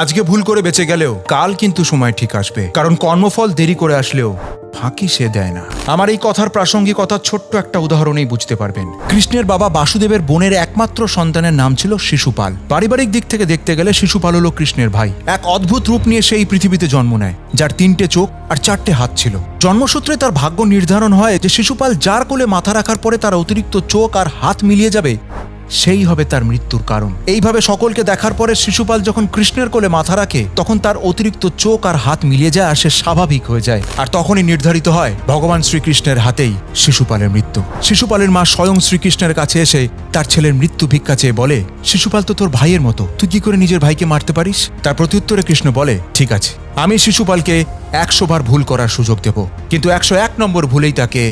আজকে ভুল করে বেঁচে গেলেও কাল কিন্তু সময় ঠিক আসবে, কারণ কর্মফল দেরি করে আসলেও ফাঁকি সে দেয় না। আমার এই কথার প্রাসঙ্গিকতা ছোট্ট একটা উদাহরণেই বুঝতে পারবেন। কৃষ্ণের বাবা বাসুদেবের বোনের একমাত্র সন্তানের নাম ছিল শিশুপাল। পারিবারিক দিক থেকে দেখতে গেলে শিশুপাল হলো কৃষ্ণের ভাই। এক অদ্ভুত রূপ নিয়ে সেই পৃথিবীতে জন্ম নেয়, যার 3টে চোখ আর 4টে হাত ছিল। জন্মসূত্রে তার ভাগ্য নির্ধারণ হয় যে শিশুপাল যার কোলে মাথা রাখার পরে তার অতিরিক্ত চোখ আর হাত মিলিয়ে যাবে, সেই হবে তার মৃত্যুর কারণ। এইভাবে সকলকে দেখার পরে শিশুপাল যখন কৃষ্ণের কোলে মাথা রাখে, তখন তার অতিরিক্ত চোখ আর হাত মিলিয়ে যায় আর সে স্বাভাবিক হয়ে যায়। আর তখনই নির্ধারিত হয় ভগবান শ্রীকৃষ্ণের হাতেই শিশুপালের মৃত্যু। শিশুপালের মা স্বয়ং শ্রীকৃষ্ণের কাছে এসে তার ছেলের মৃত্যু ভিক্ষা চেয়ে বলে, শিশুপাল তো তোর ভাইয়ের মতো, তুই কি করে নিজের ভাইকে মারতে পারিস? তার প্রত্যুত্তরে কৃষ্ণ বলে, ঠিক আছে, আমি শিশুপালকে 100 বার ভুল করার সুযোগ দেব, কিন্তু 101 নম্বর ভুলেই তাকে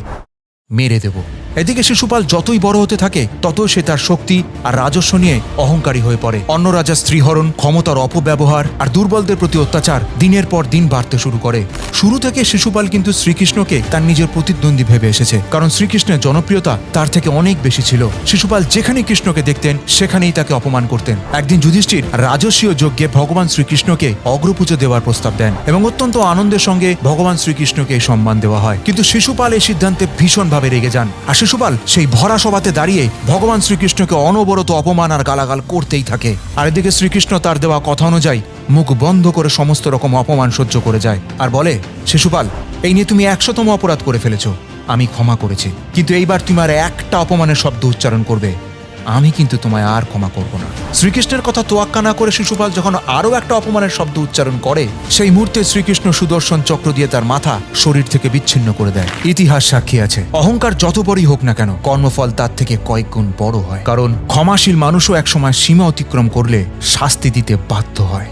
মেরে দেব। এদিকে শিশুপাল যতই বড় হতে থাকে ততই সে তার শক্তি আর রাজস্ব নিয়ে অহংকারী হয়ে পড়ে। অন্য রাজা স্ত্রীহরণ, ক্ষমতার অপব্যবহার আর দুর্বলদের প্রতি অত্যাচার দিনের পর দিন বাড়তে শুরু করে। শুরু থেকে শিশুপাল কিন্তু শ্রীকৃষ্ণকে তার নিজের প্রতিদ্বন্দ্বী ভেবে এসেছে, কারণ শ্রীকৃষ্ণের জনপ্রিয়তা তার থেকে অনেক বেশি ছিল। শিশুপাল যেখানে কৃষ্ণকে দেখতেন সেখানেই তাকে অপমান করতেন। একদিন যুধিষ্ঠির রাজস্বীয় যজ্ঞে ভগবান শ্রীকৃষ্ণকে অগ্রপূজা দেওয়ার প্রস্তাব দেন এবং অত্যন্ত আনন্দের সঙ্গে ভগবান শ্রীকৃষ্ণকে এই সম্মান দেওয়া হয়। কিন্তু শিশুপাল এই সিদ্ধান্তে ভীষণভাবে রেগে যান, আর শিশুপাল সেই ভরা সভাতে দাঁড়িয়ে ভগবান শ্রীকৃষ্ণকে অনবরত অপমান আর গালাগাল করতেই থাকে। আর এদিকে শ্রীকৃষ্ণ তার দেওয়া কথা অনুযায়ী মুখ বন্ধ করে সমস্ত রকম অপমান সহ্য করে যায় আর বলে, শিশুপাল, এই নিয়ে তুমি 100তম অপরাধ করে ফেলেছ, আমি ক্ষমা করেছি, কিন্তু এইবার তুমি আর একটা অপমানের শব্দ উচ্চারণ করবে, আমি কিন্তু তোমায় আর ক্ষমা করব না। শ্রীকৃষ্ণের কথা তোয়াক্কা না করে শিশুপাল যখন আরো একটা অপমানের শব্দ উচ্চারণ করে, সেই মুহূর্তে শ্রীকৃষ্ণ সুদর্শন চক্র দিয়ে তার মাথা শরীর থেকে বিচ্ছিন্ন করে দেয়। ইতিহাস সাক্ষী আছে, অহংকার যত বড়ই হোক না কেন, কর্মফল তার থেকে কয়েক গুণ বড় হয়, কারণ ক্ষমাশীল মানুষও একসময় সীমা অতিক্রম করলে শাস্তি দিতে বাধ্য হয়।